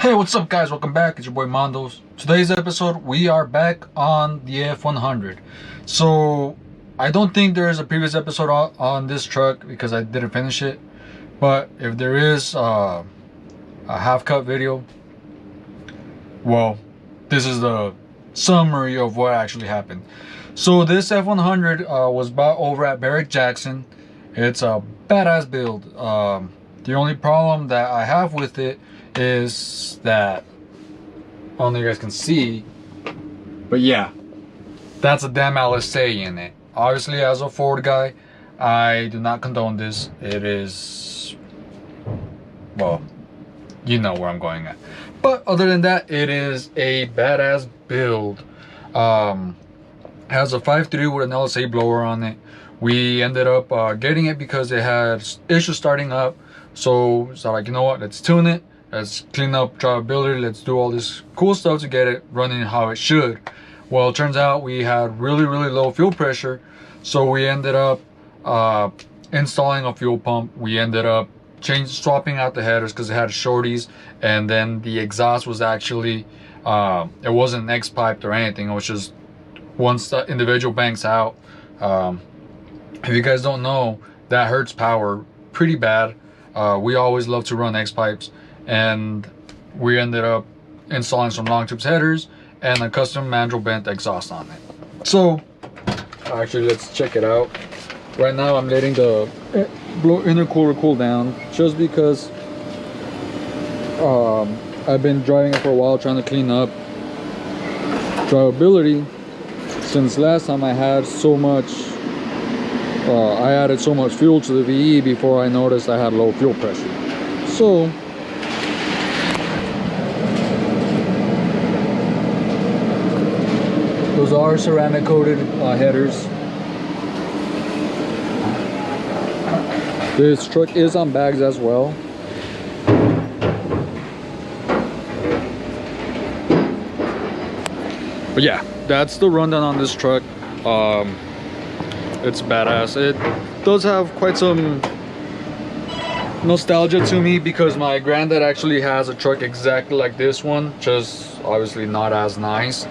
Hey, what's up guys? Welcome back. It's your boy Mondos. Today's episode, we are back on the F100. So, I don't think there is a previous episode on this truck because I didn't finish it. But if there is a half-cut video, well, this is the summary of what actually happened. So, this F100 was bought over at Barrick Jackson. It's a badass build. The only problem that I have with it is that I don't know if you guys can see, but yeah, that's a damn LSA in it. Obviously, as a Ford guy, I do not condone this. It is, well, you know where I'm going at. But other than that, it is a badass build. Has a 5.3 with an LSA blower on it. We ended up getting it because it had issues starting up. So it's like, you know what, let's tune it. Let's clean up drivability. Let's do all this cool stuff to get it running how it should. Well, it turns out we had really low fuel pressure. So we ended up installing a fuel pump. We ended up swapping out the headers because it had shorties. And then the exhaust was actually, it wasn't X-piped or anything. It was just once the individual banks out. If you guys don't know, that hurts power pretty bad. We always love to run X-pipes. And we ended up installing some long tubes headers and a custom mandrel bent exhaust on it. So actually, let's check it out. Right now I'm letting the intercooler cool down just because I've been driving it for a while, trying to clean up drivability. Since last time I had so much I added so much fuel to the VE before I noticed I had low fuel pressure. So those are ceramic coated headers. This truck is on bags as well. But yeah, that's the rundown on this truck. It's badass. It does have quite some nostalgia to me because my granddad actually has a truck exactly like this one, just obviously not as nice.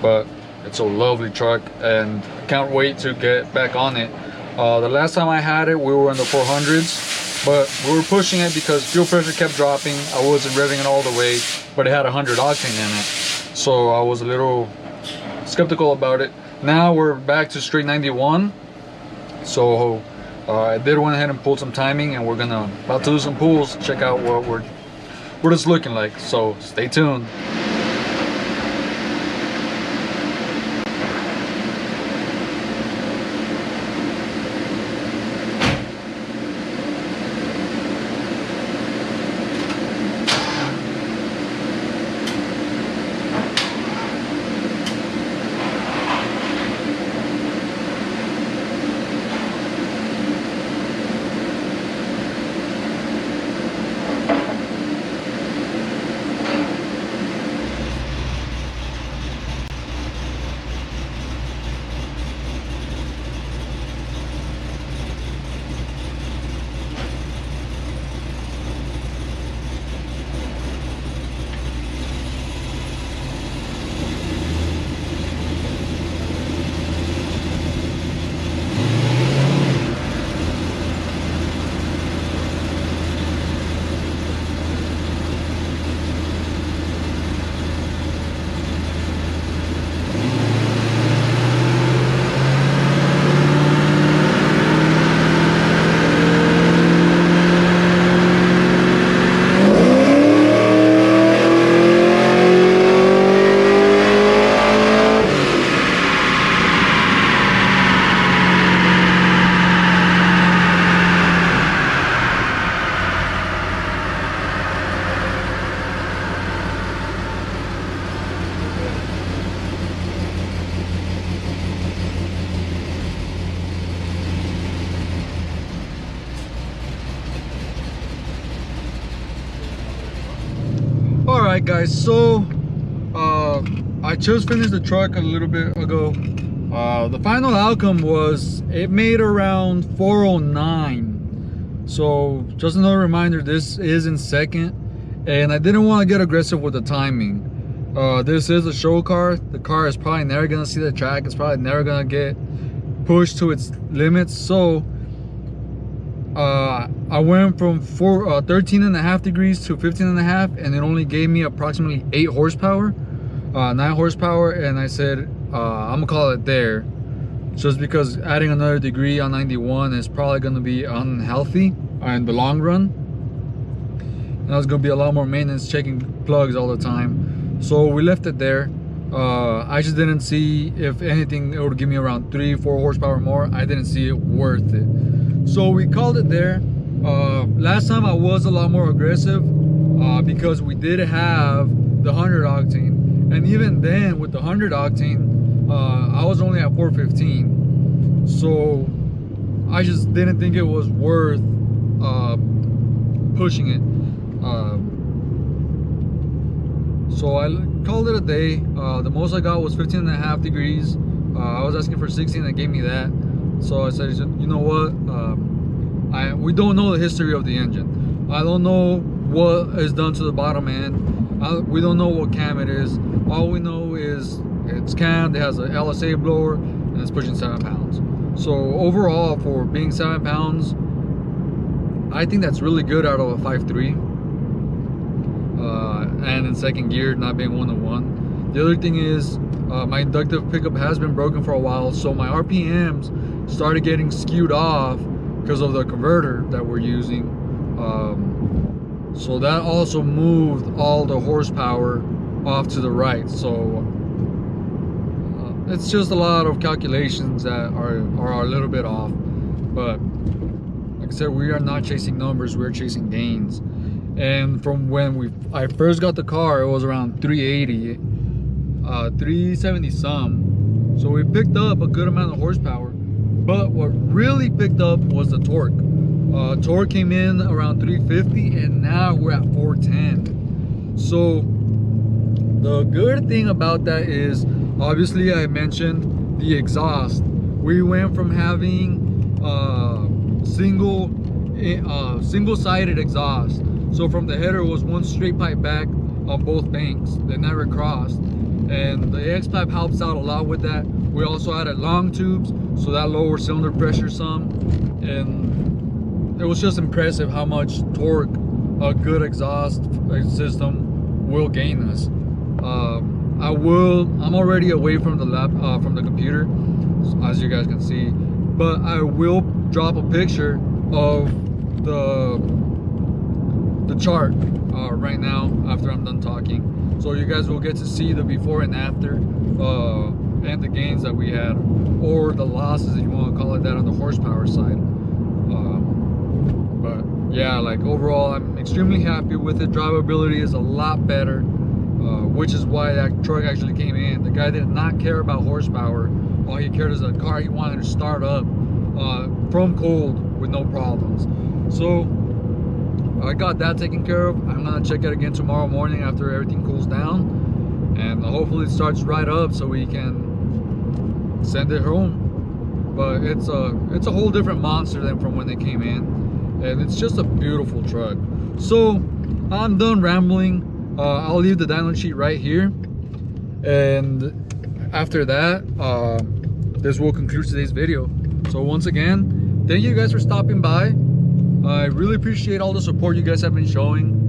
But it's a lovely truck and can't wait to get back on it. The last time I had it, we were in the 400s, but we were pushing it because fuel pressure kept dropping. I wasn't revving it all the way, but it had 100 octane in it, so I was a little skeptical about it. Now we're back to straight 91, so I did went ahead and pulled some timing, and we're about to do some pulls, check out what it's looking like. So stay tuned. Alright guys, so I just finished the truck a little bit ago. The final outcome was it made around 409. So just another reminder, this is in second, and I didn't want to get aggressive with the timing. This is a show car. The car is probably never gonna see the track. It's probably never gonna get pushed to its limits. So I went from 13.5 degrees to 15.5, and it only gave me approximately 8 horsepower, 9 horsepower, and I said I'm gonna call it there, just because adding another degree on 91 is probably gonna be unhealthy in the long run, and there's gonna be a lot more maintenance checking plugs all the time. So we left it there. I just didn't see, if anything, it would give me around 3-4 horsepower more. I didn't see it worth it, so we called it there. Last time I was a lot more aggressive because we did have the 100 octane, and even then with the 100 octane I was only at 415, so I just didn't think it was worth pushing it. So I called it a day. The most I got was 15.5 degrees. I was asking for 16, they gave me that. So I said, you know what, we don't know the history of the engine. I don't know what is done to the bottom end. We don't know what cam it is. All we know is it's cammed, it has an LSA blower, and it's pushing 7 pounds. So overall, for being 7 pounds, I think that's really good out of a 5.3. And in second gear, not being 1-to-1. The other thing is, my inductive pickup has been broken for a while, so my RPMs started getting skewed off because of the converter that we're using. So that also moved all the horsepower off to the right. So it's just a lot of calculations that are a little bit off. But like I said, we are not chasing numbers, we're chasing gains. And from when I first got the car, it was around 380, 370 some. So we picked up a good amount of horsepower. But what really picked up was the torque. Torque came in around 350, and now we're at 410. So the good thing about that is, obviously I mentioned the exhaust. We went from having single-sided exhaust. So from the header, it was one straight pipe back on both banks. They never crossed. And the AX pipe helps out a lot with that. We also added long tubes, so that lowered cylinder pressure some. And it was just impressive how much torque a good exhaust system will gain us. I'm already away from the computer, as you guys can see, but I will drop a picture of the chart right now after I'm done talking, so you guys will get to see the before and after, and the gains that we had, or the losses, if you want to call it that, on the horsepower side. But yeah, like overall, I'm extremely happy with it. Drivability is a lot better, which is why that truck actually came in. The guy did not care about horsepower. All he cared is a car he wanted to start up from cold with no problems. So I got that taken care of. I'm gonna check it again tomorrow morning after everything cools down, and hopefully it starts right up so we can send it home. But it's a whole different monster than from when they came in, and it's just a beautiful truck. So I'm done rambling. I'll leave the dyno sheet right here, and after that, this will conclude today's video. So once again, thank you guys for stopping by. I really appreciate all the support you guys have been showing,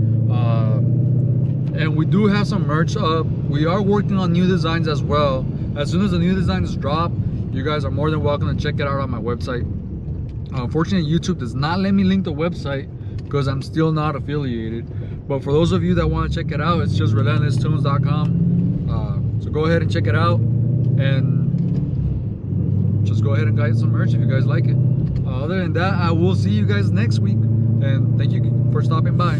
and we do have some merch up. We are working on new designs as well. As soon as the new designs drop, you guys are more than welcome to check it out on my website. Unfortunately, YouTube does not let me link the website because I'm still not affiliated. But for those of you that want to check it out, it's just relentlesstunes.com. So go ahead and check it out, and just go ahead and get some merch if you guys like it. Other than that, I will see you guys next week, and thank you for stopping by.